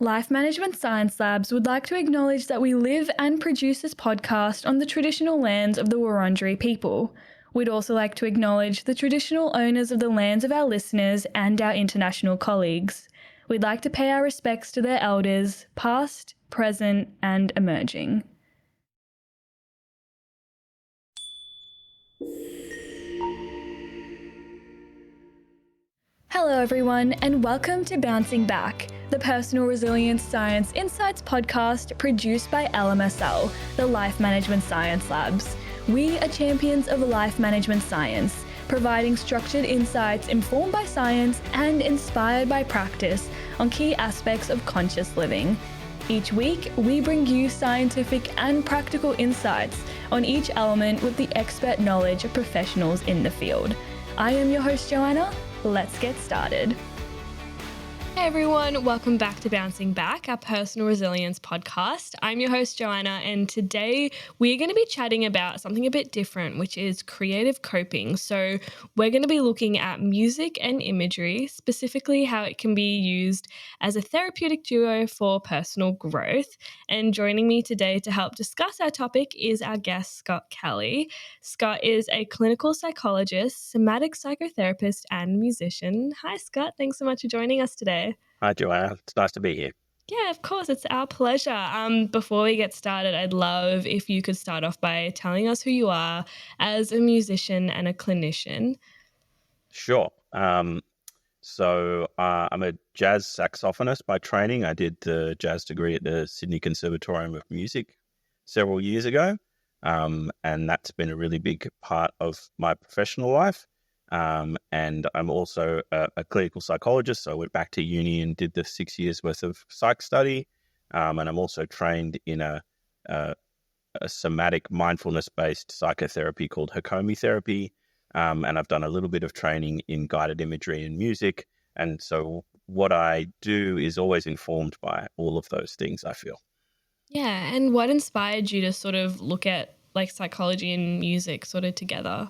Life Management Science Labs would like to acknowledge that we live and produce this podcast on the traditional lands of the Wurundjeri people. We'd also like to acknowledge the traditional owners of the lands of our listeners and our international colleagues. We'd like to pay our respects to their elders, past, present, and emerging. Hello everyone, and welcome to Bouncing Back, the Personal Resilience Science Insights podcast produced by LMSL, the Life Management Science Labs. We are champions of life management science, providing structured insights informed by science and inspired by practice on key aspects of conscious living. Each week, we bring you scientific and practical insights on each element with the expert knowledge of professionals in the field. I am your host, Joanna. Let's get started. Hey everyone, welcome back to Bouncing Back, our personal resilience podcast. I'm your host, Joanna, and today we're going to be chatting about something a bit different, which is creative coping. So we're going to be looking at music and imagery, specifically how it can be used as a therapeutic duo for personal growth. And joining me today to help discuss our topic is our guest, Scott Kelly. Scott is a clinical psychologist, somatic psychotherapist, and musician. Hi, Scott. Thanks so much for joining us today. Hi, Joanna. It's nice to be here. Yeah, of course. It's our pleasure. Before we get started, I'd love if you could start off by telling us who you are as a musician and a clinician. Sure. So I'm a jazz saxophonist by training. I did the jazz degree at the Sydney Conservatorium of Music several years ago, and that's been a really big part of my professional life. And I'm also a clinical psychologist, so I went back to uni and did the 6 years worth of psych study. And I'm also trained in a somatic mindfulness-based psychotherapy called Hakomi therapy. And I've done a little bit of training in guided imagery and music. And so what I do is always informed by all of those things, I feel. Yeah, and what inspired you to sort of look at like psychology and music sort of together?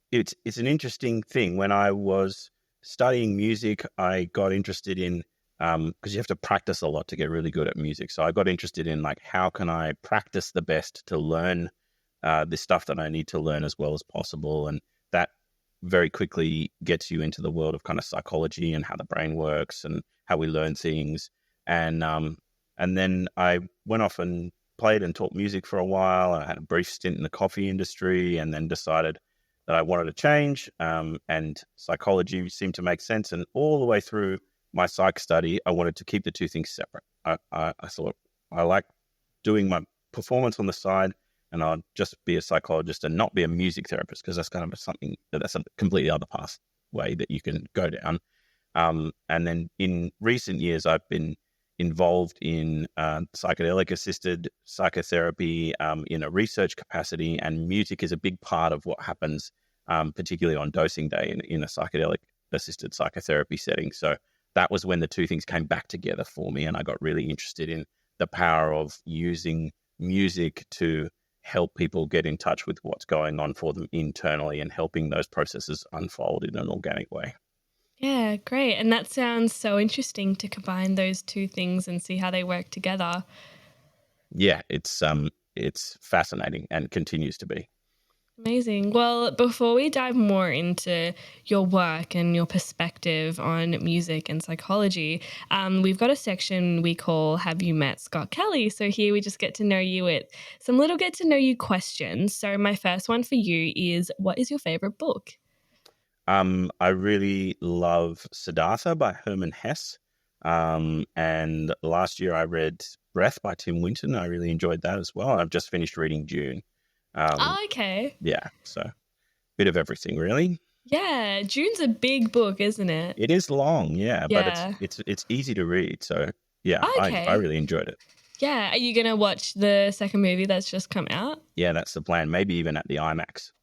It's an interesting thing. When I was studying music, I got interested in, because you have to practice a lot to get really good at music. So I got interested in like, how can I practice the best to learn the stuff that I need to learn as well as possible? And that very quickly gets you into the world of kind of psychology and how the brain works and how we learn things. And then I went off and played and taught music for a while. I had a brief stint in the coffee industry and then decided that I wanted to change, and psychology seemed to make sense. And all the way through my psych study, I wanted to keep the two things separate. I thought I like doing my performance on the side, and I'll just be a psychologist and not be a music therapist, because that's kind of that's a completely other pathway that you can go down. And then in recent years, I've been involved in psychedelic-assisted psychotherapy in a research capacity, and music is a big part of what happens, particularly on dosing day in a psychedelic-assisted psychotherapy setting. So that was when the two things came back together for me, and I got really interested in the power of using music to help people get in touch with what's going on for them internally and helping those processes unfold in an organic way. Yeah, great. And that sounds so interesting to combine those two things and see how they work together. Yeah, it's fascinating and continues to be. Amazing. Well, before we dive more into your work and your perspective on music and psychology, we've got a section we call Have You Met Scott Kelly? So here we just get to know you with some little get to know you questions. So my first one for you is, what is your favorite book? I really love Siddhartha by Hermann Hesse. And last year I read Breath by Tim Winton. I really enjoyed that as well. I've just finished reading Dune. Okay. Yeah, so bit of everything, really. Yeah, Dune's a big book, isn't it? It is long, Yeah. but it's easy to read. So yeah, Okay. I really enjoyed it. Yeah, are you going to watch the second movie that's just come out? Yeah, that's the plan. Maybe even at the IMAX.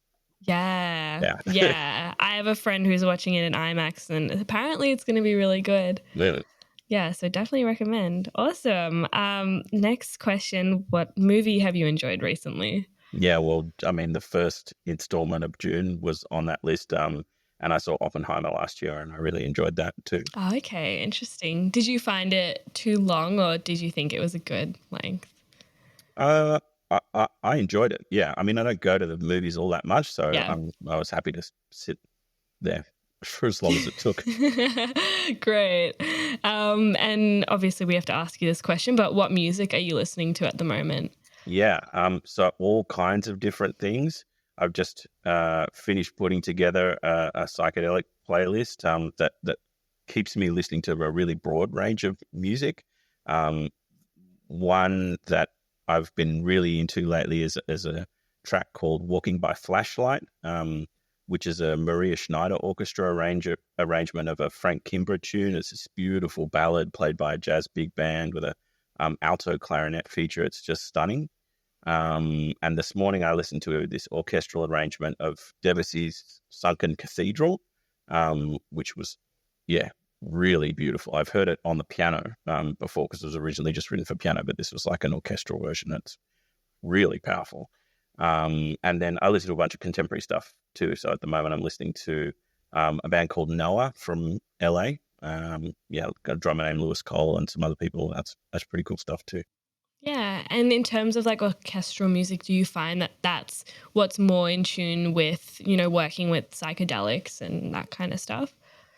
Yeah. I have a friend who's watching it in IMAX, and apparently it's going to be really good. Really? Yeah, so definitely recommend. Awesome. Next question, what movie have you enjoyed recently? Yeah, well, I mean, the first installment of Dune was on that list. And I saw Oppenheimer last year, and I really enjoyed that too. Oh, okay, interesting. Did you find it too long, or did you think it was a good length? Uh, I enjoyed it. Yeah, I mean, I don't go to the movies all that much, so Yeah. I was happy to sit there for as long as it took. Great. And obviously we have to ask you this question, but what music are you listening to at the moment? Yeah, so all kinds of different things. I've just finished putting together a psychedelic playlist that keeps me listening to a really broad range of music. Um, One that I've been really into lately is a track called "Walking by Flashlight," which is a Maria Schneider orchestra arrangement of a Frank Kimbrough tune. It's this beautiful ballad played by a jazz big band with a alto clarinet feature. It's just stunning. And this morning I listened to this orchestral arrangement of Debussy's Sunken Cathedral, which was, yeah, really beautiful. I've heard it on the piano before because it was originally just written for piano, but this was like an orchestral version. It's really powerful. And then I listen to a bunch of contemporary stuff too. So at the moment I'm listening to a band called Noah from LA. Yeah, got a drummer named Lewis Cole and some other people. That's pretty cool stuff too. Yeah, and in terms of like orchestral music, do you find that that's what's more in tune with, working with psychedelics and that kind of stuff?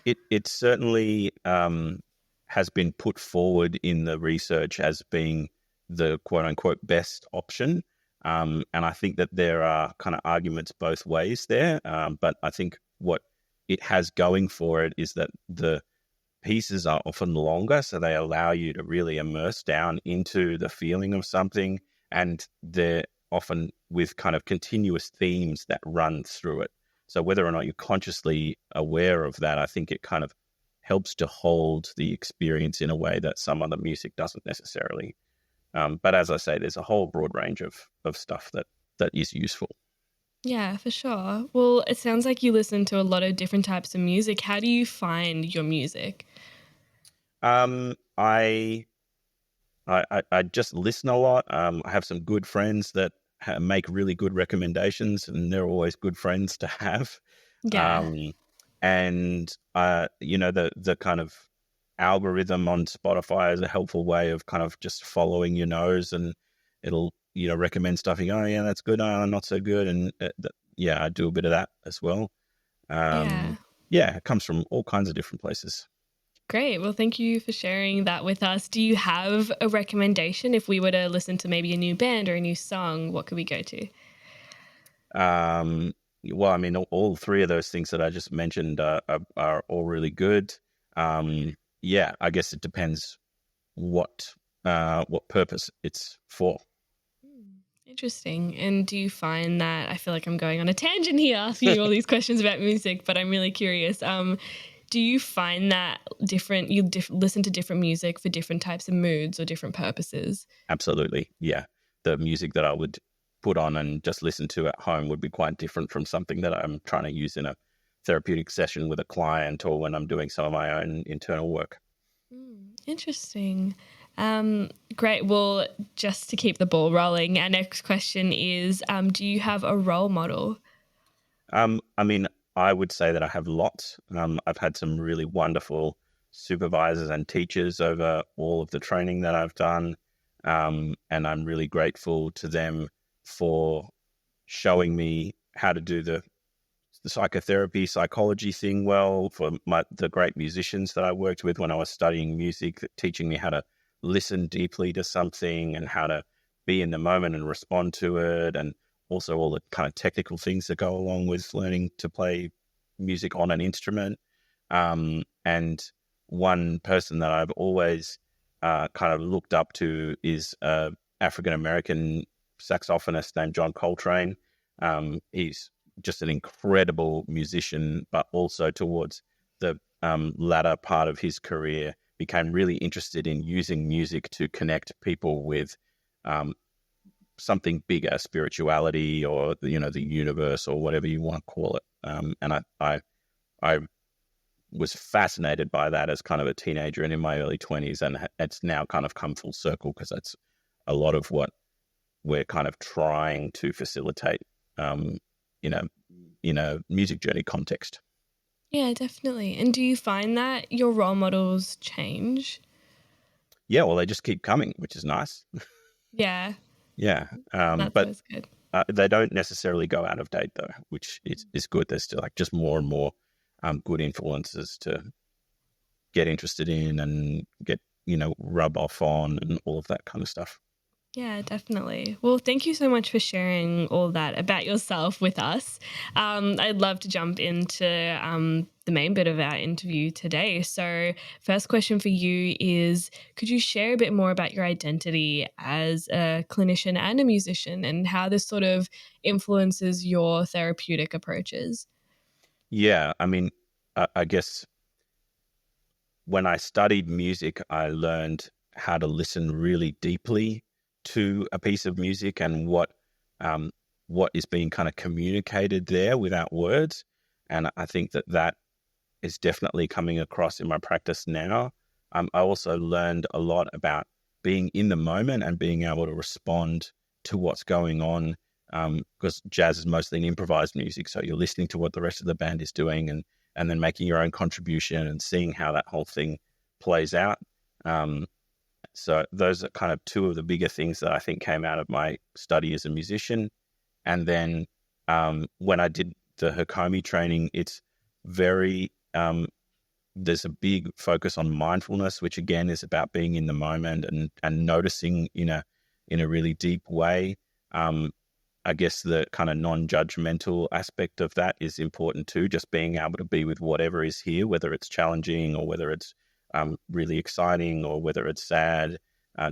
It certainly has been put forward in the research as being the quote unquote best option. And I think that there are kind of arguments both ways there. But I think what it has going for it is that the pieces are often longer, so they allow you to really immerse down into the feeling of something, and they're often with kind of continuous themes that run through it. So whether or not you're consciously aware of that, I think it kind of helps to hold the experience in a way that some other music doesn't necessarily. But as I say, there's a whole broad range of stuff that is useful. Yeah, for sure. Well, it sounds like you listen to a lot of different types of music. How do you find your music? Um, I, I just listen a lot. I have some good friends that make really good recommendations, and they're always good friends to have. Yeah. Um, and the kind of algorithm on Spotify is a helpful way of kind of just following your nose, and it'll recommend stuff. You go, oh yeah, that's good. Oh, not so good. And yeah, I do a bit of that as well. Yeah. Yeah, it comes from all kinds of different places. Great. Well, thank you for sharing that with us. Do you have a recommendation if we were to listen to maybe a new band or a new song? What could we go to? Well, I mean, all three of those things that I just mentioned are all really good. Yeah, I guess it depends what purpose it's for. Interesting. And do you find that, I feel like I'm going on a tangent here asking you all these questions about music, but I'm really curious. Do you find that listen to different music for different types of moods or different purposes? Absolutely, yeah. The music that I would put on and just listen to at home would be quite different from something that I'm trying to use in a therapeutic session with a client or when I'm doing some of my own internal work. Interesting. Great. Well, just to keep the ball rolling, our next question is, do you have a role model? I mean, I would say that I have lots. I've had some really wonderful supervisors and teachers over all of the training that I've done. And I'm really grateful to them for showing me how to do the psychotherapy, psychology thing well, for the great musicians that I worked with when I was studying music, teaching me how to listen deeply to something and how to be in the moment and respond to it, and also all the kind of technical things that go along with learning to play music on an instrument. And one person that I've always kind of looked up to is an African-American saxophonist named John Coltrane. He's just an incredible musician, but also towards the latter part of his career became really interested in using music to connect people with something bigger, spirituality, or the universe, or whatever you want to call it. And I was fascinated by that as kind of a teenager and in my early 20s, and it's now kind of come full circle because that's a lot of what we're kind of trying to facilitate in a music journey context. Yeah, definitely. And do you find that your role models change? Yeah, well, they just keep coming, which is nice. Yeah, Yeah, that's but always good. they don't necessarily go out of date though, which is good. There's still like just more and more good influences to get interested in and get rub off on and all of that kind of stuff. Yeah, definitely. Well, thank you so much for sharing all that about yourself with us. I'd love to jump into the main bit of our interview today. So, first question for you is, could you share a bit more about your identity as a clinician and a musician and how this sort of influences your therapeutic approaches? Yeah, I mean, I guess when I studied music, I learned how to listen really deeply to a piece of music and um, what is being kind of communicated there without words. And I think that is definitely coming across in my practice now. I also learned a lot about being in the moment and being able to respond to what's going on. Because jazz is mostly an improvised music, so you're listening to what the rest of the band is doing and then making your own contribution and seeing how that whole thing plays out. Um, so those are kind of two of the bigger things that I think came out of my study as a musician. And then when I did the Hakomi training, it's very there's a big focus on mindfulness, which again is about being in the moment and noticing in a really deep way. Um, I guess the kind of non-judgmental aspect of that is important too. Just being able to be with whatever is here, whether it's challenging or whether it's really exciting or whether it's sad.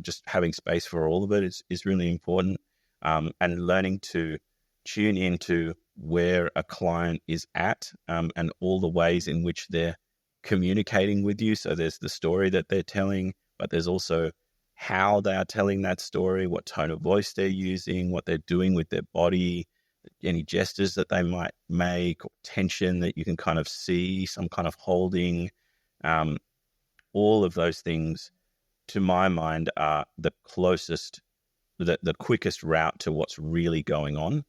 Just having space for all of it is really important, and learning to tune into where a client is at, and all the ways in which they're communicating with you. So there's the story that they're telling, but there's also how they are telling that story, what tone of voice they're using, what they're doing with their body, any gestures that they might make, or tension that you can kind of see, some kind of holding. All of those things, to my mind, are the closest, the quickest route to what's really going on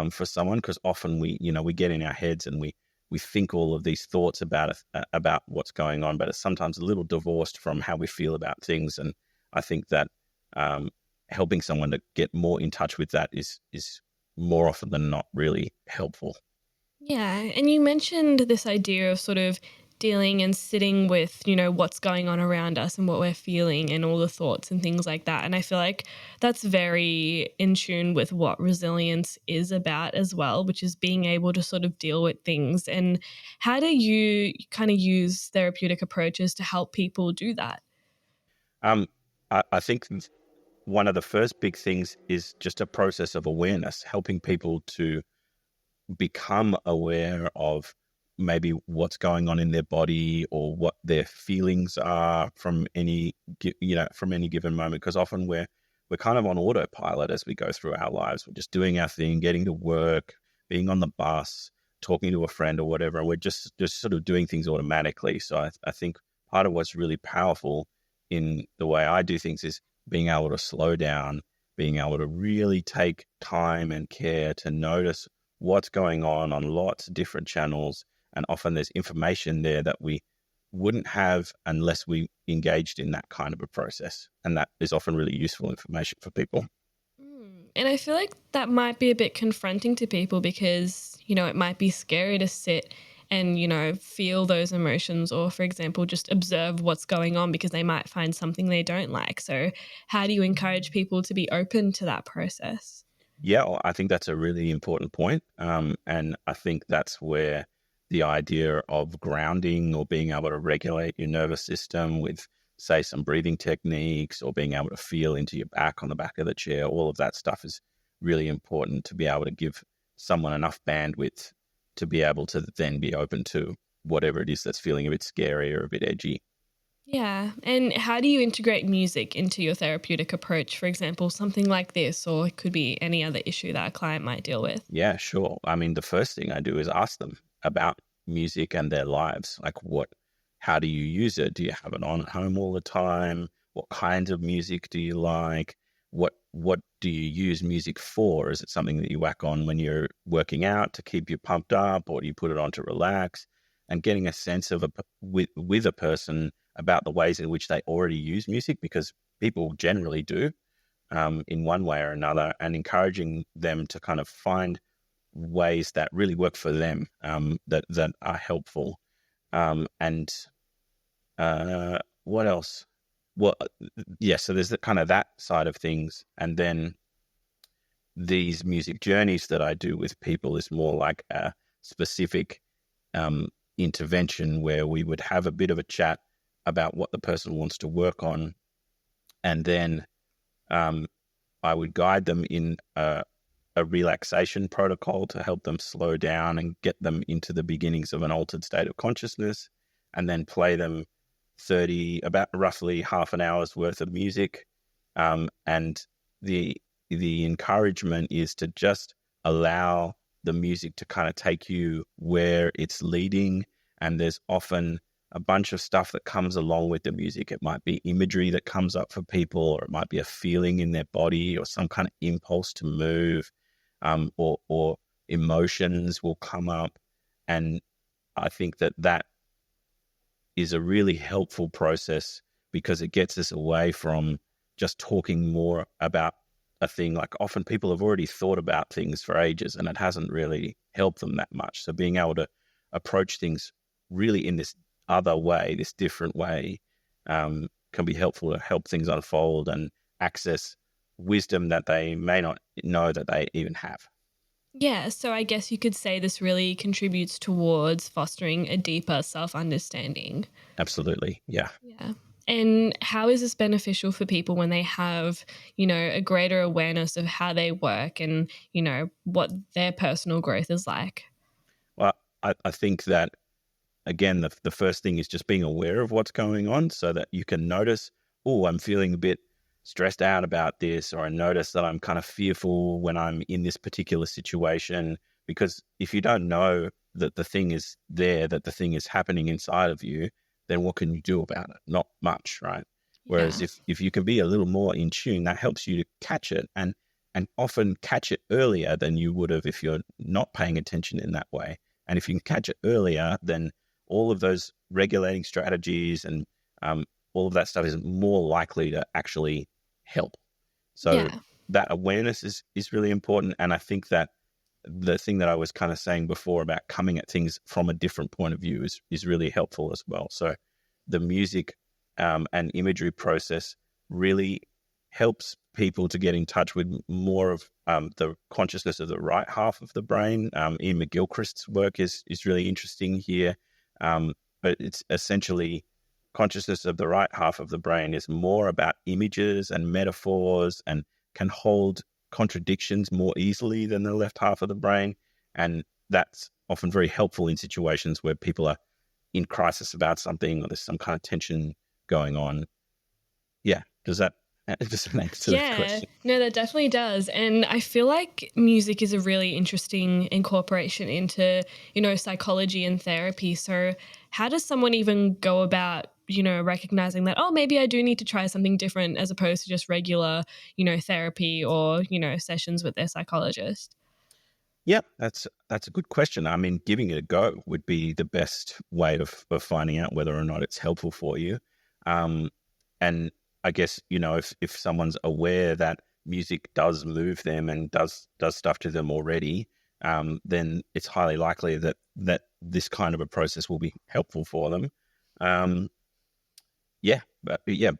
for someone. Because often we get in our heads and we think all of these thoughts about what's going on, but it's sometimes a little divorced from how we feel about things. And I think that helping someone to get more in touch with that is more often than not really helpful. Yeah, and you mentioned this idea of sort of dealing and sitting with, what's going on around us and what we're feeling and all the thoughts and things like that. And I feel like that's very in tune with what resilience is about as well, which is being able to sort of deal with things. And how do you kind of use therapeutic approaches to help people do that? Um, I think one of the first big things is just a process of awareness, helping people to become aware of maybe what's going on in their body or what their feelings are from from any given moment. Because often we're kind of on autopilot as we go through our lives. We're just doing our thing, getting to work, being on the bus, talking to a friend or whatever. We're just sort of doing things automatically. So I think part of what's really powerful in the way I do things is being able to slow down, being able to really take time and care to notice what's going on lots of different channels. And often there's information there that we wouldn't have unless we engaged in that kind of a process. And that is often really useful information for people. And I feel like that might be a bit confronting to people because, it might be scary to sit and, feel those emotions or, for example, just observe what's going on because they might find something they don't like. So, how do you encourage people to be open to that process? Yeah, well, I think that's a really important point. And I think that's where the idea of grounding or being able to regulate your nervous system with, say, some breathing techniques or being able to feel into your back on the back of the chair, all of that stuff is really important to be able to give someone enough bandwidth to be able to then be open to whatever it is that's feeling a bit scary or a bit edgy. Yeah. And how do you integrate music into your therapeutic approach? For example, something like this, or it could be any other issue that a client might deal with. Yeah, sure. I mean, the first thing I do is ask them about music and their lives. Like, how do you use it? Do you have it on at home all the time? What kinds of music do you like? What do you use music for? Is it something that you whack on when you're working out to keep you pumped up, or do you put it on to relax? and getting a sense of with a person about the ways in which they already use music, because people generally do in one way or another, and encouraging them to kind of find ways that really work for them, that are helpful. And what else? Well, yeah, so there's kind of that side of things. And then these music journeys that I do with people is more like a specific intervention where we would have a bit of a chat about what the person wants to work on. And then I would guide them in a relaxation protocol to help them slow down and get them into the beginnings of an altered state of consciousness, and then play them about roughly half an hour's worth of music. And the encouragement is to just allow the music to kind of take you where it's leading. And there's often a bunch of stuff that comes along with the music. It might be imagery that comes up for people, or it might be a feeling in their body, or some kind of impulse to move, or emotions will come up. And I think that is a really helpful process, because it gets us away from just talking more about a thing. Like, often people have already thought about things for ages and it hasn't really helped them that much. So being able to approach things really in this other way, this different way, can be helpful to help things unfold and access wisdom that they may not know that they even have. Yeah, so I guess you could say this really contributes towards fostering a deeper self-understanding. Absolutely. Yeah. Yeah. And how is this beneficial for people when they have, a greater awareness of how they work and, what their personal growth is like? Well, I think that, again, the first thing is just being aware of what's going on, so that you can notice, oh, I'm feeling a bit stressed out about this, or I notice that I'm kind of fearful when I'm in this particular situation. Because if you don't know that the thing is there, that the thing is happening inside of you, then what can you do about it? Not much, right? Whereas Yeah. if you can be a little more in tune, that helps you to catch it, and often catch it earlier than you would have if you're not paying attention in that way. And if you can catch it earlier, then all of those regulating strategies and all of that stuff is more likely to actually help. So Yeah. that awareness is really important. And I think that the thing that I was kind of saying before about coming at things from a different point of view is really helpful as well. So the music and imagery process really helps people to get in touch with more of the consciousness of the right half of the brain. Ian McGilchrist's work is really interesting here. But it's essentially consciousness of the right half of the brain is more about images and metaphors, and can hold contradictions more easily than the left half of the brain. And that's often very helpful in situations where people are in crisis about something, or there's some kind of tension going on. Yeah. Does that answer the question? No, that definitely does. And I feel like music is a really interesting incorporation into, psychology and therapy. So how does someone even go about, recognizing that, oh, maybe I do need to try something different as opposed to just regular, therapy or, sessions with their psychologist? Yeah, that's a good question. I mean, giving it a go would be the best way of finding out whether or not it's helpful for you. And I guess, if someone's aware that music does move them and does stuff to them already, then it's highly likely that this kind of a process will be helpful for them.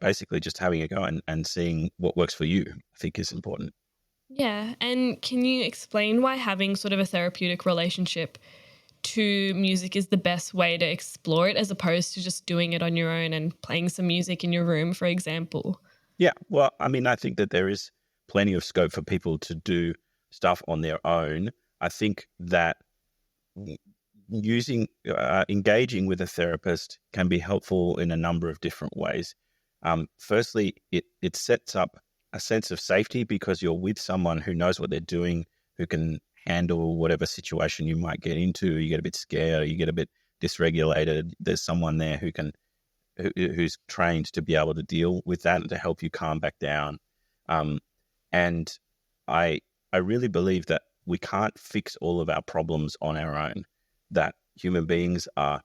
Basically just having a go and seeing what works for you, I think, is important. Yeah. And can you explain why having sort of a therapeutic relationship to music is the best way to explore it, as opposed to just doing it on your own and playing some music in your room, for example? Yeah, well, I mean, I think that there is plenty of scope for people to do stuff on their own. I think that engaging with a therapist can be helpful in a number of different ways. Firstly, it sets up a sense of safety, because you're with someone who knows what they're doing, who can handle whatever situation you might get into. You get a bit scared, you get a bit dysregulated. There's someone there who's trained to be able to deal with that and to help you calm back down. And I really believe that we can't fix all of our problems on our own, that human beings are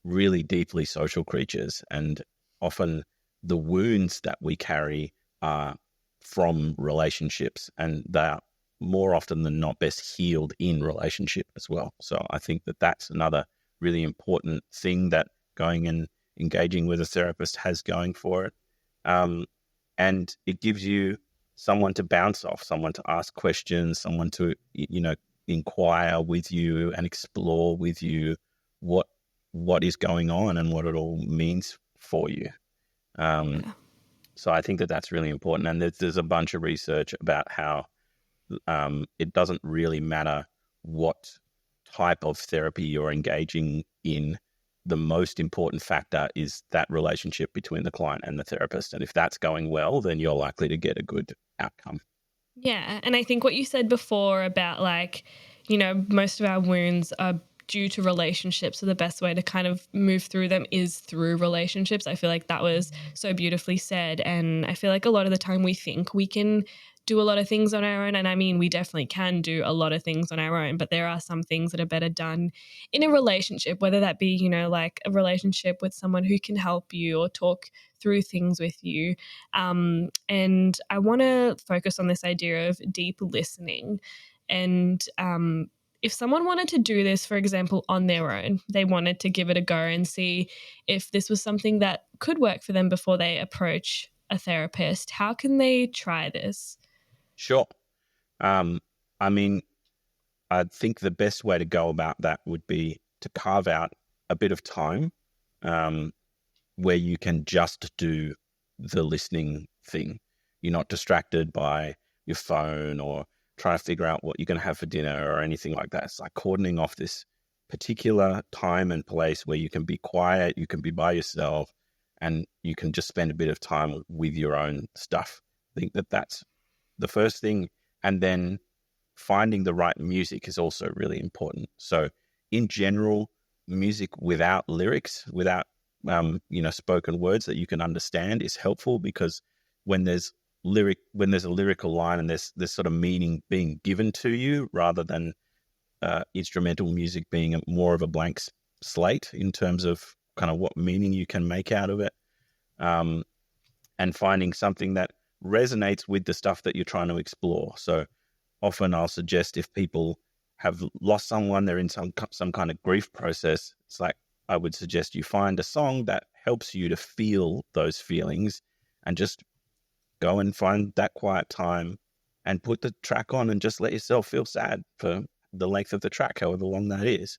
really deeply social creatures, and often the wounds that we carry are from relationships, and they are more often than not best healed in relationship as well. So I think that that's another really important thing that going and engaging with a therapist has going for it. And it gives you someone to bounce off, someone to ask questions, someone to, inquire with you and explore with you what is going on and what it all means for you. So I think that that's really important. And there's a bunch of research about how it doesn't really matter what type of therapy you're engaging in. The most important factor is that relationship between the client and the therapist. And if that's going well, then you're likely to get a good outcome. Yeah. And I think what you said before about most of our wounds are due to relationships. So the best way to kind of move through them is through relationships. I feel like that was so beautifully said. And I feel like a lot of the time we think we can do a lot of things on our own. And I mean, we definitely can do a lot of things on our own, but there are some things that are better done in a relationship, whether that be, like a relationship with someone who can help you or talk through things with you. And I want to focus on this idea of deep listening. And if someone wanted to do this, for example, on their own, they wanted to give it a go and see if this was something that could work for them before they approach a therapist, how can they try this? Sure. I mean, I think the best way to go about that would be to carve out a bit of time where you can just do the listening thing. You're not distracted by your phone or trying to figure out what you're going to have for dinner or anything like that. It's like cordoning off this particular time and place where you can be quiet, you can be by yourself, and you can just spend a bit of time with your own stuff. I think that that's the first thing. And then finding the right music is also really important. So in general, music without lyrics, without spoken words that you can understand is helpful, because when there's a lyrical line and there's sort of meaning being given to you rather than instrumental music being more of a blank slate in terms of kind of what meaning you can make out of it, and finding something that resonates with the stuff that you're trying to explore. So often I'll suggest, if people have lost someone, they're in some kind of grief process, it's like I would suggest you find a song that helps you to feel those feelings, and just go and find that quiet time and put the track on and just let yourself feel sad for the length of the track, however long that is.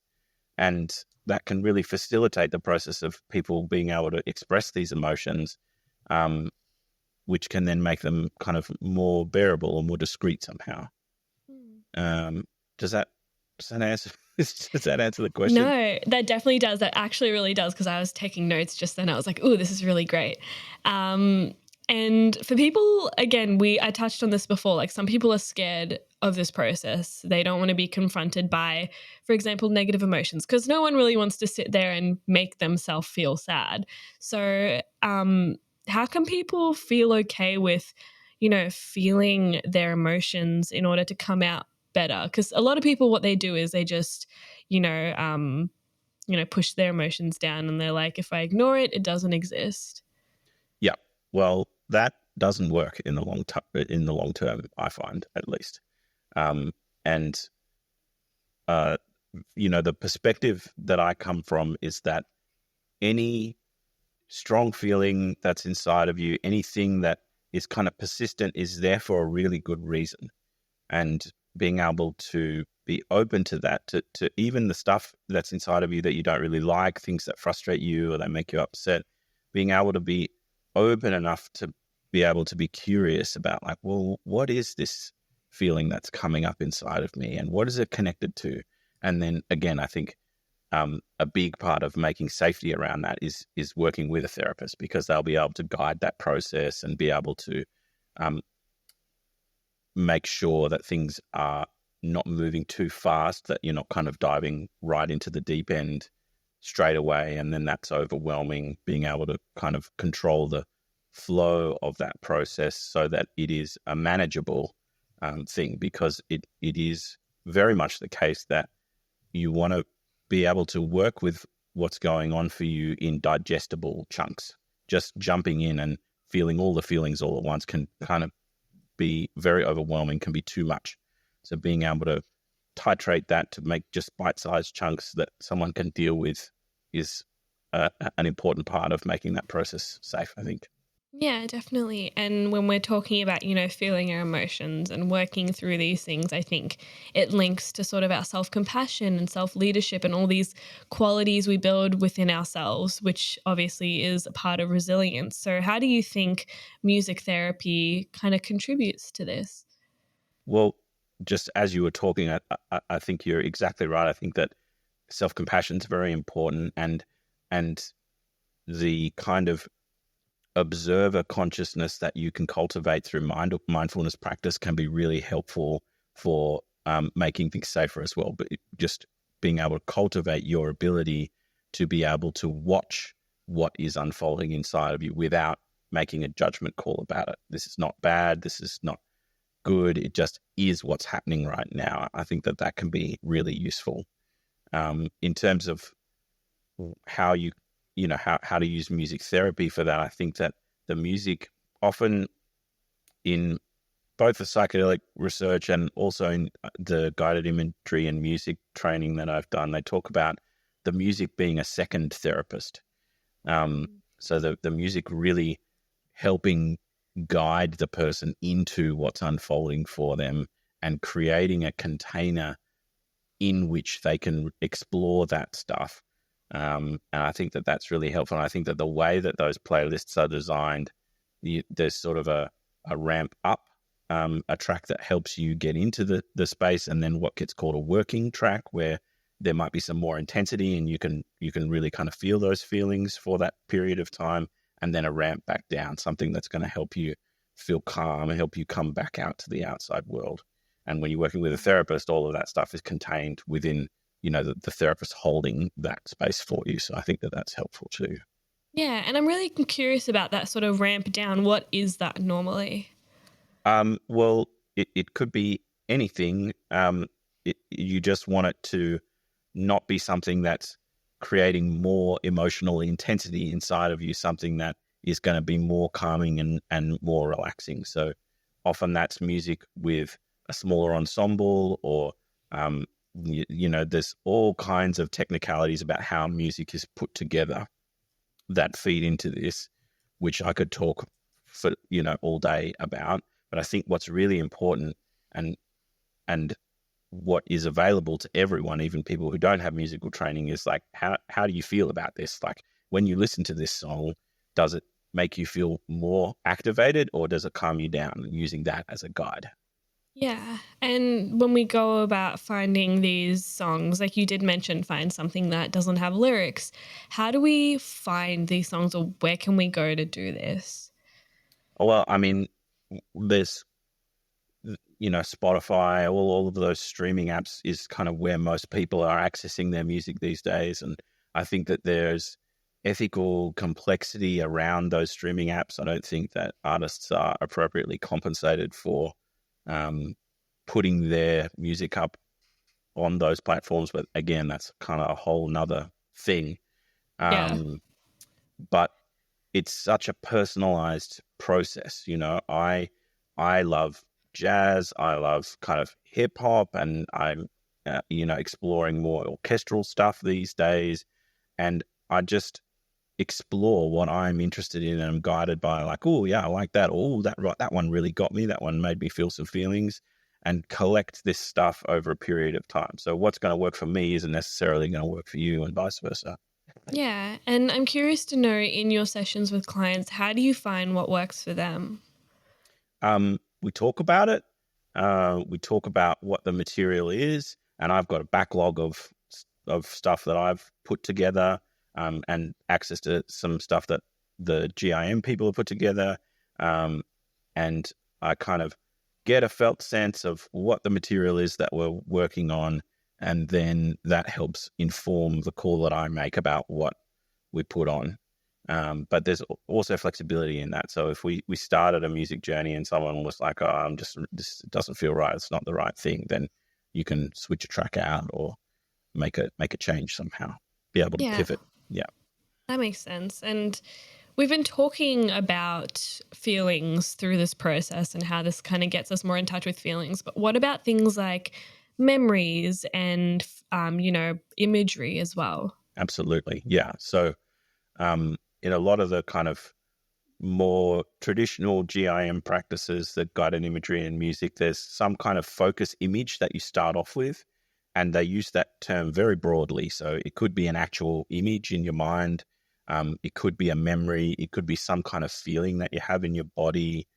And that can really facilitate the process of people being able to express these emotions, which can then make them kind of more bearable or more discreet somehow. Does that answer? Does that answer the question? No, that definitely does. That actually really does, because I was taking notes just then. I was like, "Oh, this is really great." And for people, again, I touched on this before, like some people are scared of this process. They don't want to be confronted by, for example, negative emotions, because no one really wants to sit there and make themselves feel sad. So how can people feel okay with, feeling their emotions in order to come out better? Because a lot of people, what they do is they just, push their emotions down, and they're like, if I ignore it, it doesn't exist. Yeah. Well, that doesn't work in the long term, I find, at least. The perspective that I come from is that any strong feeling that's inside of you, anything that is kind of persistent, is there for a really good reason. And being able to be open to that, to even the stuff that's inside of you that you don't really like, things that frustrate you or that make you upset, being able to be open enough to be able to be curious about, like, well, what is this feeling that's coming up inside of me, and what is it connected to? And then again, I think a big part of making safety around that is working with a therapist, because they'll be able to guide that process and be able to make sure that things are not moving too fast, that you're not kind of diving right into the deep end straight away, and then that's overwhelming. Being able to kind of control the flow of that process so that it is a manageable thing, because it is very much the case that you want to be able to work with what's going on for you in digestible chunks. Just jumping in and feeling all the feelings all at once can kind of be very overwhelming, can be too much. So being able to titrate that to make just bite-sized chunks that someone can deal with is an important part of making that process safe, I think. Yeah, definitely. And when we're talking about, feeling our emotions and working through these things, I think it links to sort of our self-compassion and self-leadership and all these qualities we build within ourselves, which obviously is a part of resilience. So how do you think music therapy kind of contributes to this? Well, just as you were talking, I think you're exactly right. I think that self-compassion is very important, and the kind of observer consciousness that you can cultivate through mindfulness practice can be really helpful for making things safer as well. But just being able to cultivate your ability to be able to watch what is unfolding inside of you without making a judgment call about it. This is not bad. This is not good. It just is what's happening right now. I think that can be really useful in terms of how how to use music therapy for that. I think that the music often in both the psychedelic research and also in the guided imagery and music training that I've done, they talk about the music being a second therapist. So the music really helping guide the person into what's unfolding for them and creating a container in which they can explore that stuff. And I think that that's really helpful. And I think that the way that those playlists are designed, there's sort of a ramp up, a track that helps you get into the space, and then what gets called a working track, where there might be some more intensity and you can really kind of feel those feelings for that period of time, and then a ramp back down, something that's going to help you feel calm and help you come back out to the outside world. And when you're working with a therapist, all of that stuff is contained within the therapist holding that space for you. So I think that that's helpful too. Yeah, and I'm really curious about that sort of ramp down. What is that normally? Well, it could be anything. You just want it to not be something that's creating more emotional intensity inside of you, something that is going to be more calming and more relaxing. So often that's music with a smaller ensemble, or there's all kinds of technicalities about how music is put together that feed into this, which I could talk for all day about. But I think what's really important and what is available to everyone, even people who don't have musical training, is like, how do you feel about this? Like, when you listen to this song, does it make you feel more activated, or does it calm you down? Using that as a guide. Yeah. And when we go about finding these songs, like you did mention, find something that doesn't have lyrics. How do we find these songs, or where can we go to do this? Well, I mean, there's, Spotify, all of those streaming apps is kind of where most people are accessing their music these days. And I think that there's ethical complexity around those streaming apps. I don't think that artists are appropriately compensated for putting their music up on those platforms. But again, that's kind of a whole nother thing. Yeah. But it's such a personalized process. I love jazz. I love kind of hip hop, and I'm, exploring more orchestral stuff these days. And I just explore what I'm interested in, and I'm guided by like, oh yeah, I like that. Oh, that one really got me. That one made me feel some feelings, and collect this stuff over a period of time. So what's going to work for me isn't necessarily going to work for you, and vice versa. Yeah. And I'm curious to know, in your sessions with clients, how do you find what works for them? We talk about it. We talk about what the material is, and I've got a backlog of stuff that I've put together, and access to some stuff that the GIM people have put together, and I kind of get a felt sense of what the material is that we're working on, and then that helps inform the call that I make about what we put on. But there's also flexibility in that. So if we started a music journey and someone was like, oh, this doesn't feel right, it's not the right thing, then you can switch a track out or make a change somehow. be able to Yeah, pivot. Yeah. that makes sense. And we've been talking about feelings through this process and how this kind of gets us more in touch with feelings. But what about things like memories and, imagery as well? Absolutely. Yeah. So in a lot of the kind of more traditional GIM practices, the guided imagery and music, there's some kind of focus image that you start off with, and they use that term very broadly. So it could be an actual image in your mind. It could be a memory. It could be some kind of feeling that you have in your body.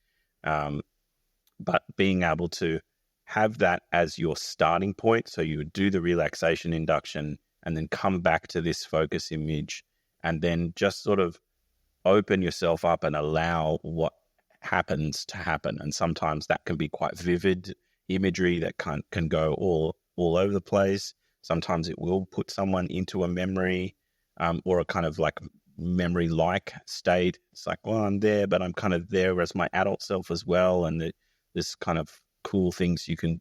But being able to have that as your starting point, so you would do the relaxation induction and then come back to this focus image and then just sort of open yourself up and allow what happens to happen. And sometimes that can be quite vivid imagery that can go all over the place. Sometimes it will put someone into a memory or a kind of like memory-like state. It's like, well, I'm there, but I'm kind of there as my adult self as well. And there's kind of cool things you can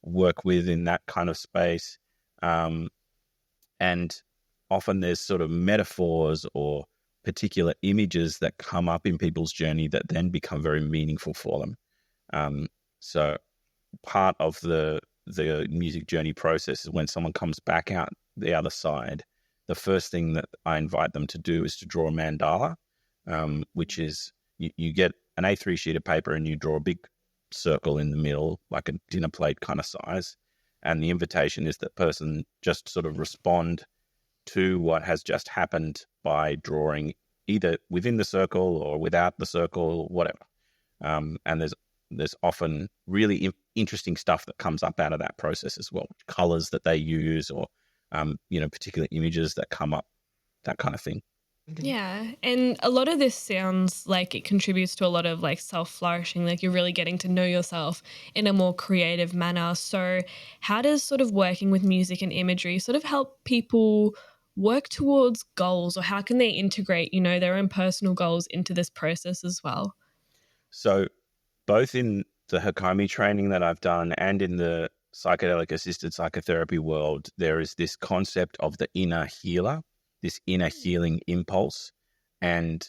work with in that kind of space. And often there's sort of metaphors or particular images that come up in people's journey that then become very meaningful for them. So part of the music journey process is when someone comes back out the other side, the first thing that I invite them to do is to draw a mandala, which is you get an A3 sheet of paper and you draw a big circle in the middle, like a dinner plate kind of size. And the invitation is that person just sort of respond to what has just happened by drawing either within the circle or without the circle, whatever. And there's often really interesting stuff that comes up out of that process as well, colors that they use or, particular images that come up, that kind of thing. Yeah. And a lot of this sounds like it contributes to a lot of like self-flourishing, like you're really getting to know yourself in a more creative manner. So how does sort of working with music and imagery sort of help people work towards goals, or how can they integrate, their own personal goals into this process as well? So both in the Hakomi training that I've done and in the psychedelic assisted psychotherapy world, there is this concept of the inner healer, this inner healing impulse. And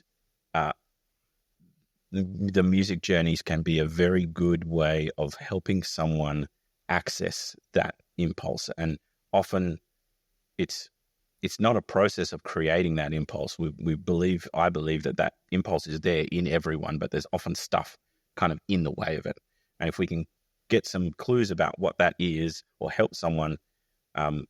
the music journeys can be a very good way of helping someone access that impulse. And often it's not a process of creating that impulse. I believe that impulse is there in everyone, but there's often stuff kind of in the way of it. And if we can get some clues about what that is, or help someone get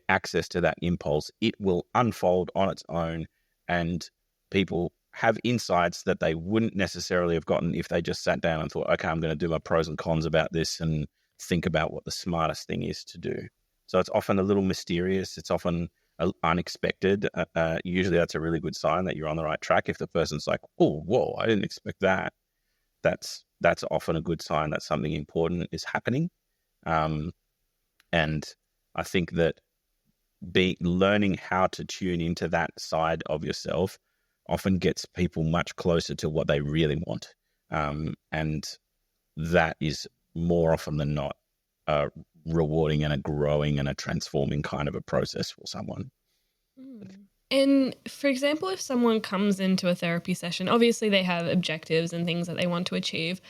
access to that impulse, it will unfold on its own, and people have insights that they wouldn't necessarily have gotten if they just sat down and thought, okay, I'm going to do my pros and cons about this and think about what the smartest thing is to do. So it's often a little mysterious. It's often unexpected. Usually that's a really good sign that you're on the right track. If the person's like, oh, whoa, I didn't expect that. That's often a good sign that something important is happening. And I think that learning how to tune into that side of yourself often gets people much closer to what they really want. And that is more often than not rewarding and a growing and a transforming kind of a process for someone. And for example, if someone comes into a therapy session, obviously they have objectives and things that they want to achieve,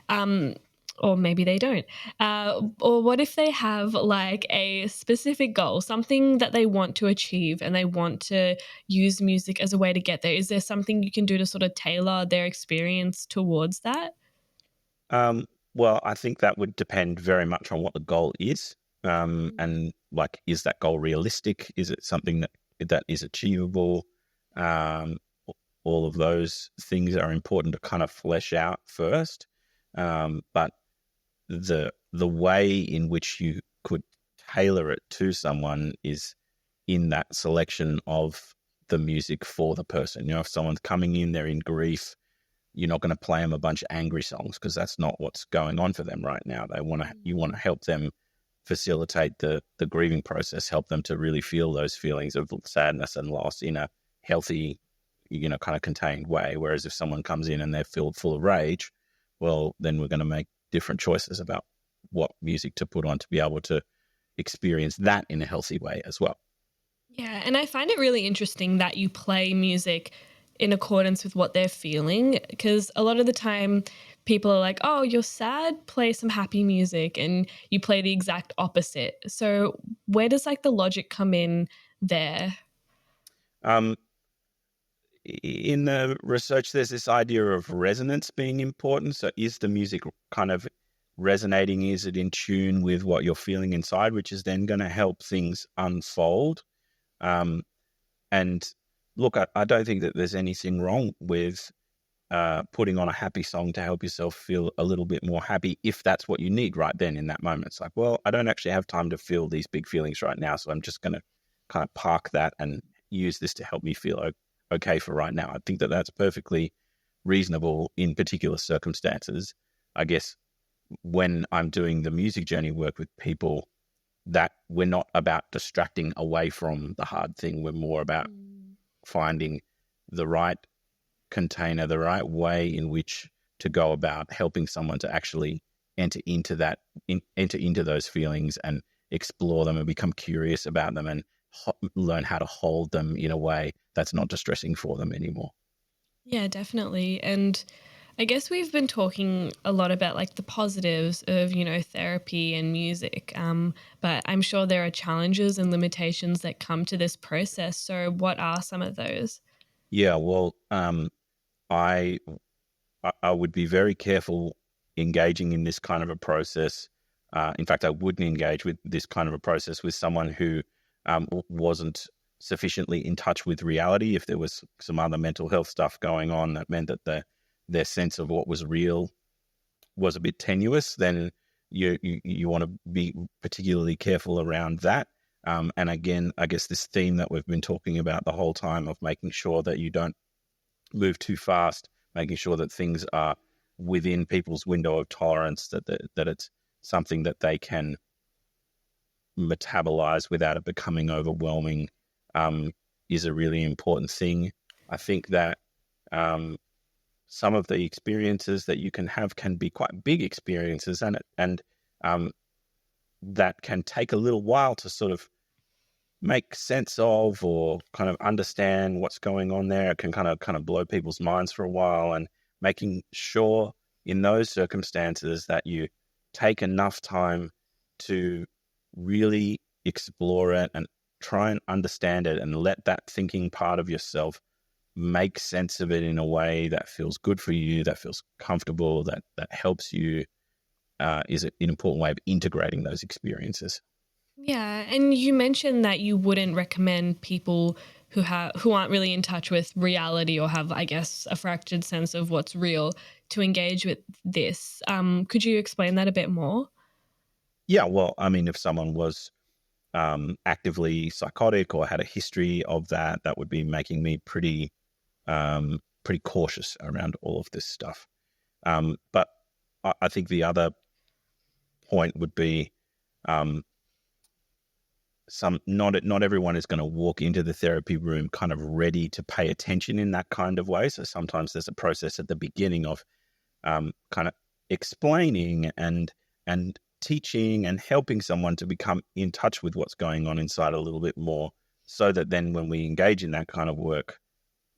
or maybe they don't. Or what if they have like a specific goal, something that they want to achieve and they want to use music as a way to get there? Is there something you can do to sort of tailor their experience towards that? Well, I think that would depend very much on what the goal is. And like, is that goal realistic? Is it something that is achievable? All of those things are important to kind of flesh out first. But the way in which you could tailor it to someone is in that selection of the music for the person. If someone's coming in, they're in grief, you're not going to play them a bunch of angry songs because that's not what's going on for them right now. You want to help them facilitate the grieving process, help them to really feel those feelings of sadness and loss in a healthy, kind of contained way. Whereas if someone comes in and they're filled full of rage, well, then we're going to make different choices about what music to put on to be able to experience that in a healthy way as well. Yeah, and I find it really interesting that you play music in accordance with what they're feeling, because a lot of the time people are like, "Oh, you're sad, play some happy music," and you play the exact opposite. So, where does like the logic come in there? Um, in the research, there's this idea of resonance being important. So is the music kind of resonating? Is it in tune with what you're feeling inside, which is then going to help things unfold? Um, and look, I don't think that there's anything wrong with putting on a happy song to help yourself feel a little bit more happy if that's what you need right then in that moment. It's like, well, I don't actually have time to feel these big feelings right now, so I'm just going to kind of park that and use this to help me feel okay for right now. I think that that's perfectly reasonable in particular circumstances. I guess when I'm doing the music journey work with people, that we're not about distracting away from the hard thing. We're more about finding the right container, the right way in which to go about helping someone to actually enter into enter into those feelings and explore them and become curious about them and learn how to hold them in a way that's not distressing for them anymore. Yeah, definitely. And I guess we've been talking a lot about like the positives of, therapy and music. But I'm sure there are challenges and limitations that come to this process. So, what are some of those? Yeah, well, I I would be very careful engaging in this kind of a process. In fact, I wouldn't engage with this kind of a process with someone who wasn't sufficiently in touch with reality. If there was some other mental health stuff going on that meant that their sense of what was real was a bit tenuous, then you want to be particularly careful around that. And again, I guess this theme that we've been talking about the whole time of making sure that you don't move too fast, making sure that things are within people's window of tolerance, that it's something that they can metabolize without it becoming overwhelming, is a really important thing. I think that some of the experiences that you can have can be quite big experiences, and that can take a little while to sort of make sense of or kind of understand what's going on there. It can kind of blow people's minds for a while, and making sure in those circumstances that you take enough time to really explore it and try and understand it and let that thinking part of yourself make sense of it in a way that feels good for you, that feels comfortable, that helps you, is an important way of integrating those experiences. Yeah, and you mentioned that you wouldn't recommend people who aren't really in touch with reality or have, I guess, a fractured sense of what's real to engage with this. Could you explain that a bit more? Yeah, well, I mean, if someone was actively psychotic or had a history of that, that would be making me pretty cautious around all of this stuff. But I think the other point would be not everyone is going to walk into the therapy room kind of ready to pay attention in that kind of way. So sometimes there's a process at the beginning of kind of explaining and teaching and helping someone to become in touch with what's going on inside a little bit more, so that then when we engage in that kind of work,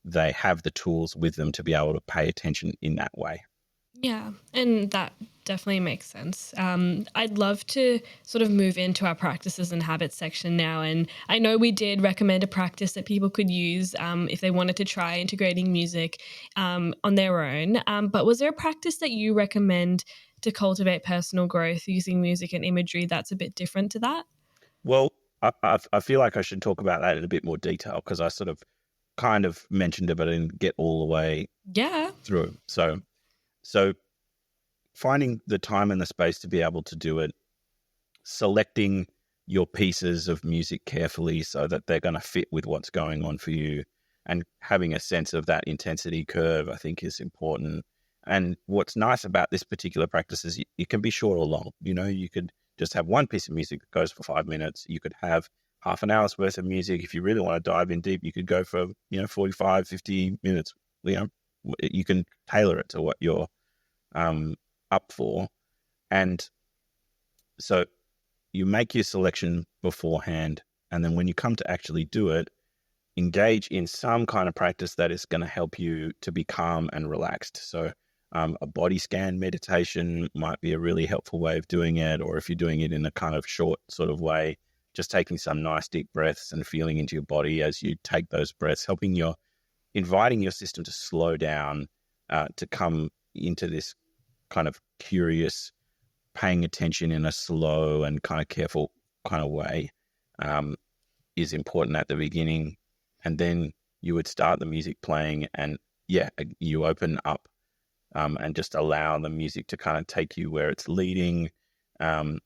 they have the tools with them to be able to pay attention in that way. Yeah, and that definitely makes sense. I'd love to sort of move into our practices and habits section now. And I know we did recommend a practice that people could use if they wanted to try integrating music on their own. But was there a practice that you recommend to cultivate personal growth using music and imagery that's a bit different to that? Well, I feel like I should talk about that in a bit more detail, because I sort of kind of mentioned it, but I didn't get all the way Yeah. through. So finding the time and the space to be able to do it, selecting your pieces of music carefully so that they're going to fit with what's going on for you, and having a sense of that intensity curve, I think, is important. And what's nice about this particular practice is it can be short or long. You could just have one piece of music that goes for 5 minutes. You could have half an hour's worth of music. If you really want to dive in deep, you could go for 45, 50 minutes. You can tailor it to what you're up for. And so you make your selection beforehand. And then when you come to actually do it, engage in some kind of practice that is going to help you to be calm and relaxed. So a body scan meditation might be a really helpful way of doing it. Or if you're doing it in a kind of short sort of way, just taking some nice deep breaths and feeling into your body as you take those breaths, inviting your system to slow down, to come into this kind of curious, paying attention in a slow and kind of careful kind of way, is important at the beginning. And then you would start the music playing, and you open up and just allow the music to kind of take you where it's leading. And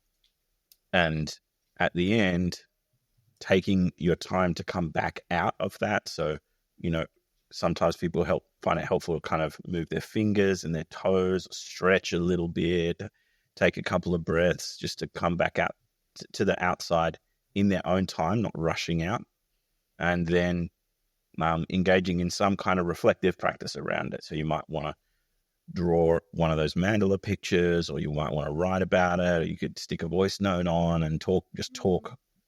at the end, taking your time to come back out of that. So, sometimes people find it helpful to kind of move their fingers and their toes, stretch a little bit, take a couple of breaths just to come back out to the outside in their own time, not rushing out. And then engaging in some kind of reflective practice around it. So you might want to draw one of those mandala pictures, or you might want to write about it, or you could stick a voice note on and talk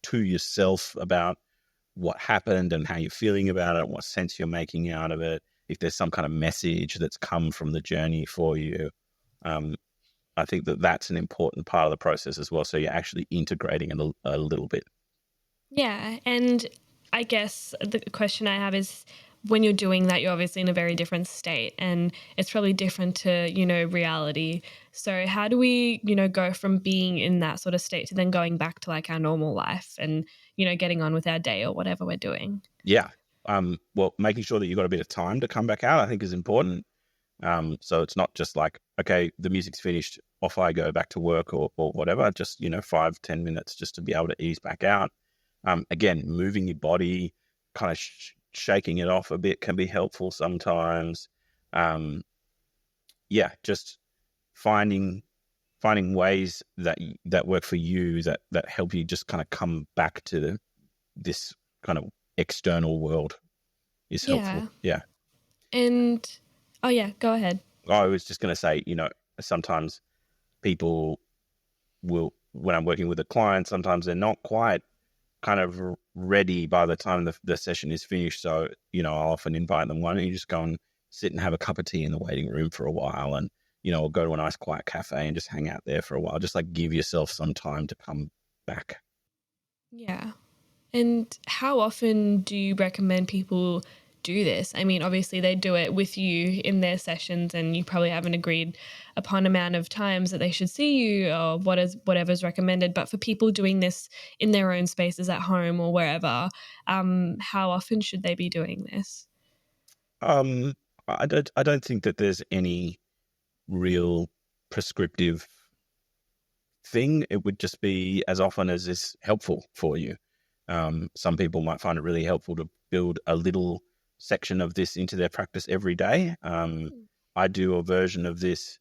to yourself about what happened and how you're feeling about it, what sense you're making out of it, if there's some kind of message that's come from the journey for you. I think that's an important part of the process as well. So you're actually integrating it a little bit. Yeah. And I guess the question I have is, when you're doing that, you're obviously in a very different state, and it's probably different to, reality. So how do we, go from being in that sort of state to then going back to like our normal life and, getting on with our day or whatever we're doing? Yeah. Well, making sure that you've got a bit of time to come back out, I think, is important. So it's not just like, okay, the music's finished, off I go back to work or whatever, just, 5-10 minutes just to be able to ease back out. Again, moving your body, kind of shaking it off a bit can be helpful sometimes. Just finding ways that work for you, that help you just kind of come back to this kind of external world is helpful. Yeah. And go ahead. I was just going to say, sometimes people will, when I'm working with a client, sometimes they're not quite kind of ready by the time the session is finished. So, I'll often invite them, why don't you just go and sit and have a cup of tea in the waiting room for a while, and, or go to a nice quiet cafe and just hang out there for a while. Just like give yourself some time to come back. Yeah. And how often do you recommend people do this? I mean, obviously they do it with you in their sessions, and you probably haven't agreed upon amount of times that they should see you or whatever's recommended. But for people doing this in their own spaces at home or wherever, how often should they be doing this? I don't think that there's any real prescriptive thing. It would just be as often as is helpful for you. Some people might find it really helpful to build a little section of this into their practice every day. I do a version of this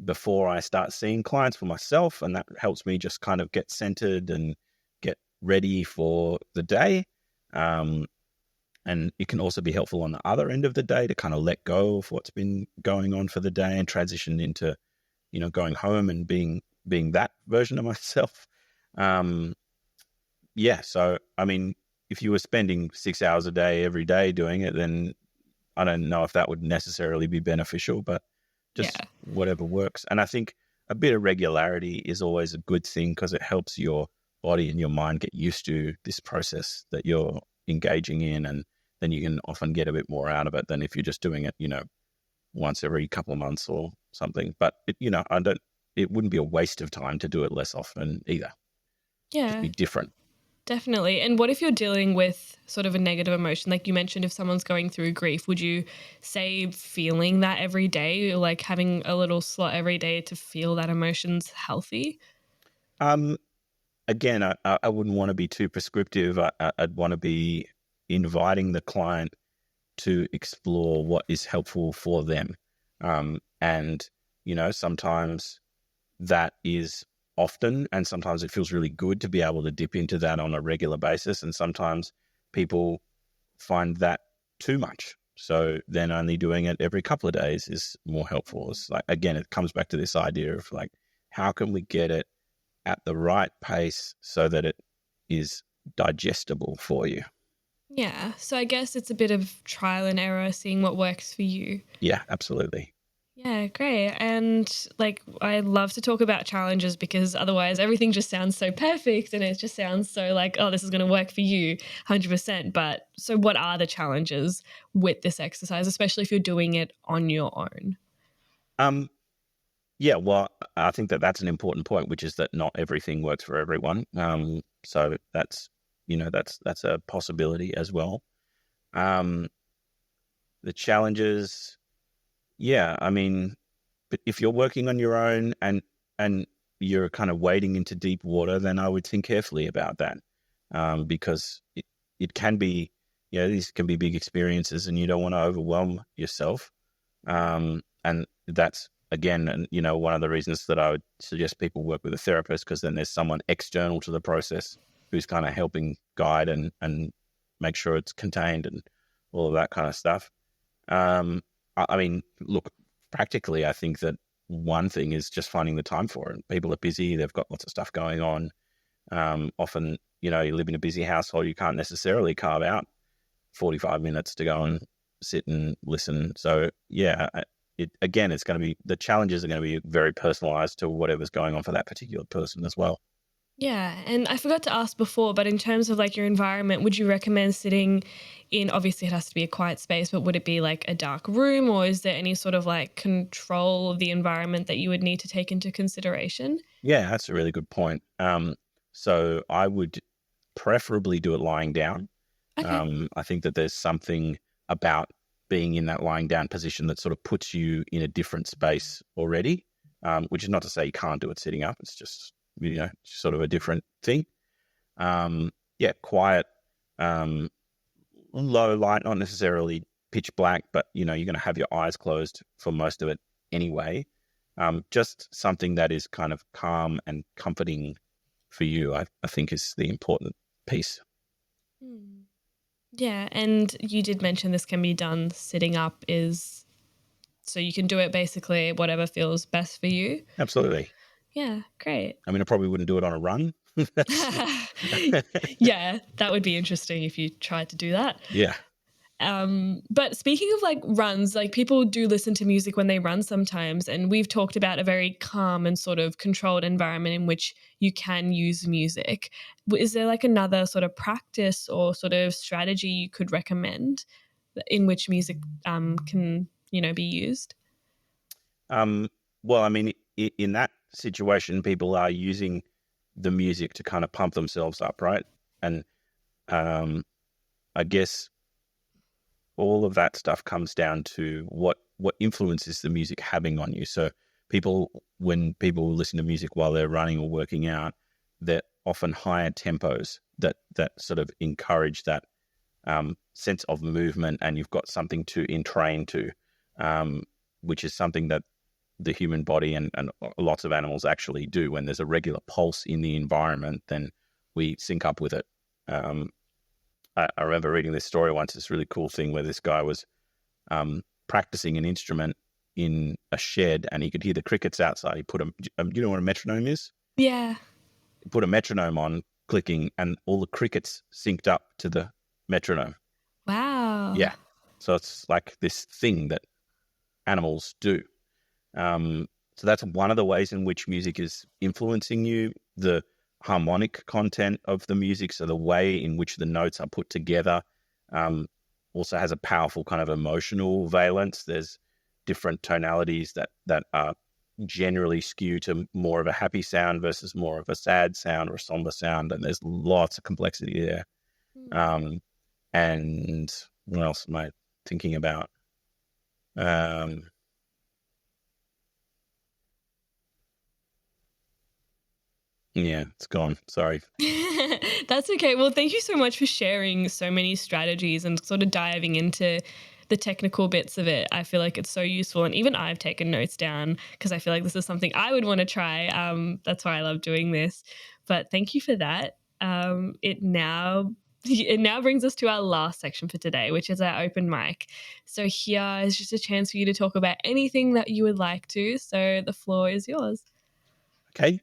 before I start seeing clients for myself, and that helps me just kind of get centered and get ready for the day. And it can also be helpful on the other end of the day to kind of let go of what's been going on for the day and transition into, going home and being that version of myself. So, I mean, if you were spending 6 hours a day every day doing it, then I don't know if that would necessarily be beneficial, but just whatever works. And I think a bit of regularity is always a good thing, because it helps your body and your mind get used to this process that you're engaging in, and then you can often get a bit more out of it than if you're just doing it, once every couple of months or something. But it wouldn't be a waste of time to do it less often either. Yeah. It'd be different. Definitely. And what if you're dealing with sort of a negative emotion? Like you mentioned, if someone's going through grief, would you say feeling that every day, like having a little slot every day to feel that emotion's healthy? Again, I wouldn't want to be too prescriptive. I'd want to be inviting the client to explore what is helpful for them. And, sometimes that is often, and sometimes it feels really good to be able to dip into that on a regular basis. And sometimes people find that too much. So then only doing it every couple of days is more helpful. It's like, again, it comes back to this idea of like, how can we get it at the right pace so that it is digestible for you. Yeah. So I guess it's a bit of trial and error, seeing what works for you. Yeah, absolutely. Yeah, great. And like, I love to talk about challenges because otherwise everything just sounds so perfect and it just sounds so like, oh, this is going to work for you 100%. But so what are the challenges with this exercise, especially if you're doing it on your own? Yeah, well, I think that that's an important point, which is that not everything works for everyone. So that's a possibility as well. Um, the challenges, yeah, I mean, but if you're working on your own and you're kind of wading into deep water, then I would think carefully about that, because it can be, these can be big experiences, and you don't want to overwhelm yourself. And that's, again, and one of the reasons that I would suggest people work with a therapist, because then there's someone external to the process who's kind of helping guide and make sure it's contained and all of that kind of stuff. I mean, look, practically, I think that one thing is just finding the time for it. People are busy; they've got lots of stuff going on. Often, you live in a busy household; you can't necessarily carve out 45 minutes to go and sit and listen. So, yeah, it's going to be, the challenges are going to be very personalized to whatever's going on for that particular person as well. Yeah. And I forgot to ask before, but in terms of like your environment, would you recommend sitting in, obviously it has to be a quiet space, but would it be like a dark room, or is there any sort of like control of the environment that you would need to take into consideration? Yeah, that's a really good point. So I would preferably do it lying down. Okay. I think that there's something about being in that lying down position that sort of puts you in a different space already, which is not to say you can't do it sitting up. It's just, sort of a different thing. Yeah, quiet, low light, not necessarily pitch black, but, you're going to have your eyes closed for most of it anyway. Just something that is kind of calm and comforting for you, I think, is the important piece. Hmm. Yeah, and you did mention this can be done sitting up, is so you can do it basically whatever feels best for you. Absolutely. Yeah, great. I mean, I probably wouldn't do it on a run. Yeah, that would be interesting if you tried to do that. Yeah. But speaking of like runs, like people do listen to music when they run sometimes, and we've talked about a very calm and sort of controlled environment in which you can use music. Is there like another sort of practice or sort of strategy you could recommend in which music can, be used? Well, I mean, in that situation, people are using the music to kind of pump themselves up, right? And I guess all of that stuff comes down to what influence is the music having on you. So when people listen to music while they're running or working out, they're often higher tempos that sort of encourage that sense of movement, and you've got something to entrain to, which is something that the human body and lots of animals actually do. When there's a regular pulse in the environment, then we sync up with it. I remember reading this story once, this really cool thing where this guy was practicing an instrument in a shed, and he could hear the crickets outside. He put you know what a metronome is? Yeah. He put a metronome on, clicking, and all the crickets synced up to the metronome. Wow. Yeah. So it's like this thing that animals do. So that's one of the ways in which music is influencing you. The harmonic content of the music, so the way in which the notes are put together, also has a powerful kind of emotional valence. There's different tonalities that are generally skew to more of a happy sound versus more of a sad sound or a somber sound, and there's lots of complexity there. And what else am I thinking about? Yeah, it's gone. Sorry. That's okay. Well, thank you so much for sharing so many strategies and sort of diving into the technical bits of it. I feel like it's so useful. And even I've taken notes down because I feel like this is something I would want to try. That's why I love doing this. But thank you for that. It now brings us to our last section for today, which is our open mic. So here is just a chance for you to talk about anything that you would like to. So the floor is yours. Okay.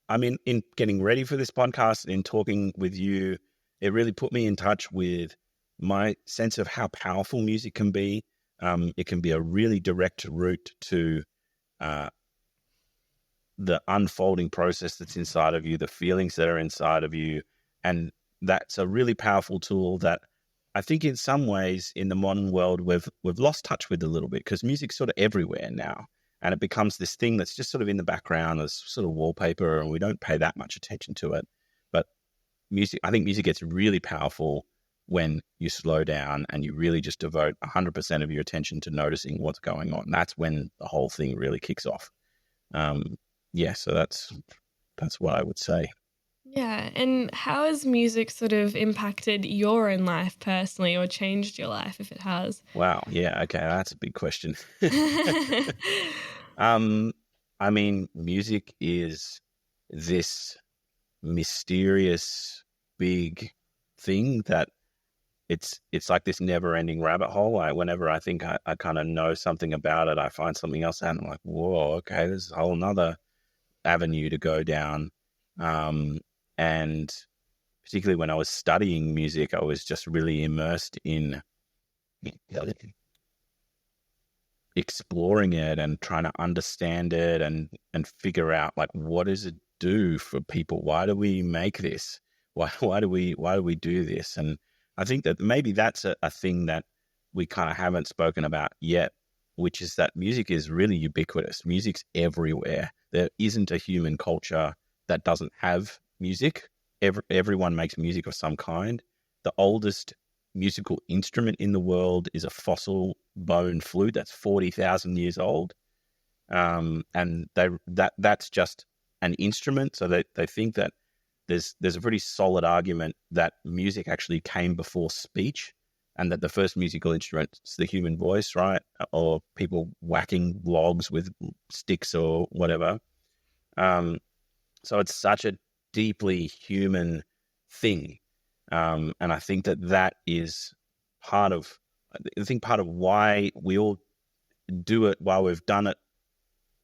I mean, in getting ready for this podcast and in talking with you, it really put me in touch with my sense of how powerful music can be. It can be a really direct route to the unfolding process that's inside of you, the feelings that are inside of you. And that's a really powerful tool that I think in some ways in the modern world we've lost touch with a little bit, because music's sort of everywhere now. And it becomes this thing that's just sort of in the background as sort of wallpaper, and we don't pay that much attention to it. But I think music gets really powerful when you slow down and you really just devote 100% of your attention to noticing what's going on. That's when the whole thing really kicks off. So that's what I would say. Yeah. And how has music sort of impacted your own life personally, or changed your life if it has? Wow. Yeah. Okay. That's a big question. I mean, music is this mysterious big thing that it's like this never-ending rabbit hole. Whenever I think I kind of know something about it, I find something else out and I'm like, whoa, okay, there's a whole nother avenue to go down. And particularly when I was studying music, I was just really immersed in exploring it and trying to understand it and figure out, like, what does it do for people? Why do we make this? Why do we do this? And I think that maybe that's a thing that we kind of haven't spoken about yet, which is that music is really ubiquitous. Music's everywhere. There isn't a human culture that doesn't have music. Everyone makes music of some kind. The oldest musical instrument in the world is a fossil bone flute that's 40,000 years old. And that's just an instrument. So they think that there's a pretty solid argument that music actually came before speech, and that the first musical instrument is the human voice, right? Or people whacking logs with sticks or whatever. So it's such a deeply human thing. And I think that is part of why we all do it, why we've done it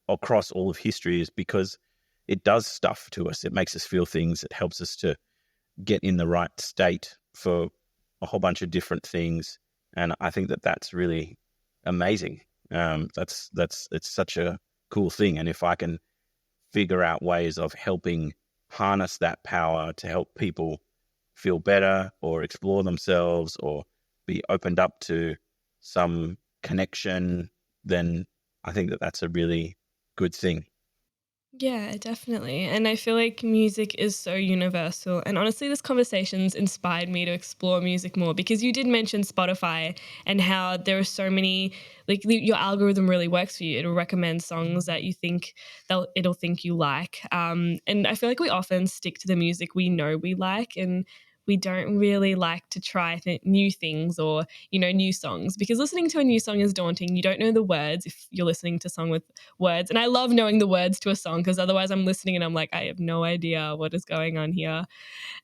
across all of history, is because it does stuff to us. It makes us feel things. It helps us to get in the right state for a whole bunch of different things. And I think that's really amazing. It's such a cool thing. And if I can figure out ways of helping harness that power to help people feel better or explore themselves or be opened up to some connection, then I think that's a really good thing. Yeah, definitely. And I feel like music is so universal. And honestly, this conversation's inspired me to explore music more, because you did mention Spotify and how there are so many, like your algorithm really works for you. It'll recommend songs that you think it'll think you like. And I feel like we often stick to the music we know we like, and we don't really like to try new things or, new songs, because listening to a new song is daunting. You don't know the words if you're listening to a song with words. And I love knowing the words to a song, because otherwise I'm listening and I'm like, I have no idea what is going on here.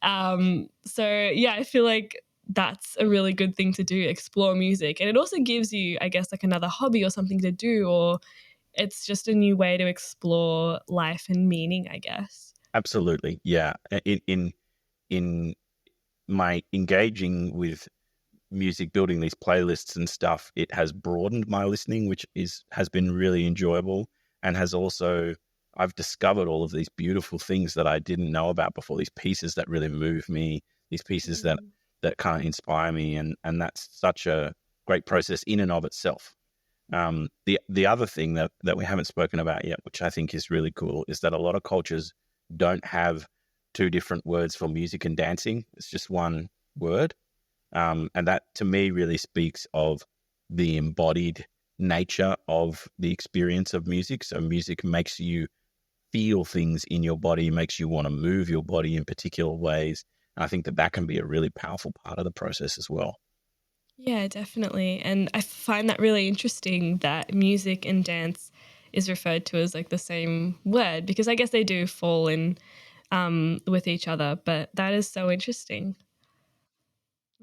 So yeah, I feel like that's a really good thing to do, explore music. And it also gives you, I guess, like another hobby or something to do, or it's just a new way to explore life and meaning, I guess. Absolutely. Yeah. In my engaging with music, building these playlists and stuff, it has broadened my listening, which has been really enjoyable, and has also, I've discovered all of these beautiful things that I didn't know about before, these pieces that really move me, these pieces that kind of inspire me, and that's such a great process in and of itself. The other thing that we haven't spoken about yet, which I think is really cool, is that a lot of cultures don't have two different words for music and dancing. It's just one word. And that to me really speaks of the embodied nature of the experience of music. So music makes you feel things in your body, makes you want to move your body in particular ways. And I think that can be a really powerful part of the process as well. Yeah, definitely. And I find that really interesting that music and dance is referred to as like the same word, because I guess they do fall in with each other, but that is so interesting.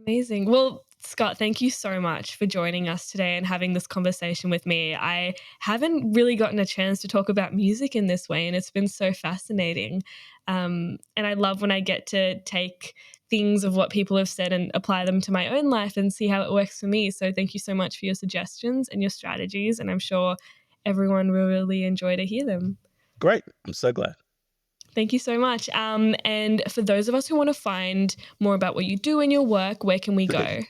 Amazing. Well, Scott, thank you so much for joining us today and having this conversation with me. I haven't really gotten a chance to talk about music in this way, and it's been so fascinating. And I love when I get to take things of what people have said and apply them to my own life and see how it works for me. So thank you so much for your suggestions and your strategies, and I'm sure everyone will really enjoy to hear them. Great. I'm so glad. Thank you so much. And for those of us who want to find more about what you do in your work, where can we go?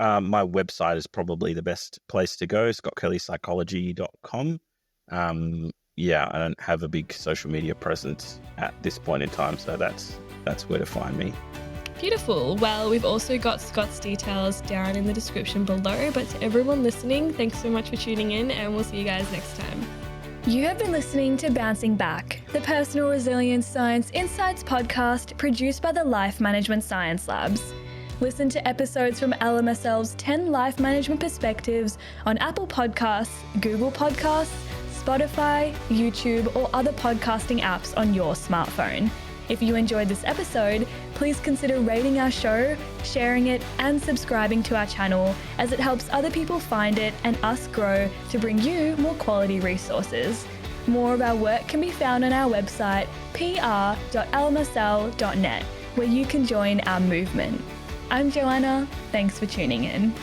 My website is probably the best place to go, scottkellipsychology.com. I don't have a big social media presence at this point in time, so that's where to find me. Beautiful. Well, we've also got Scott's details down in the description below, but to everyone listening, thanks so much for tuning in, and we'll see you guys next time. You have been listening to Bouncing Back, the Personal Resilience Science Insights podcast produced by the Life Management Science Labs. Listen to episodes from LMSL's 10 Life Management Perspectives on Apple Podcasts, Google Podcasts, Spotify, YouTube, or other podcasting apps on your smartphone. If you enjoyed this episode, please consider rating our show, sharing it, and subscribing to our channel, as it helps other people find it and us grow to bring you more quality resources. More of our work can be found on our website, pr.lmsl.net, where you can join our movement. I'm Joanna. Thanks for tuning in.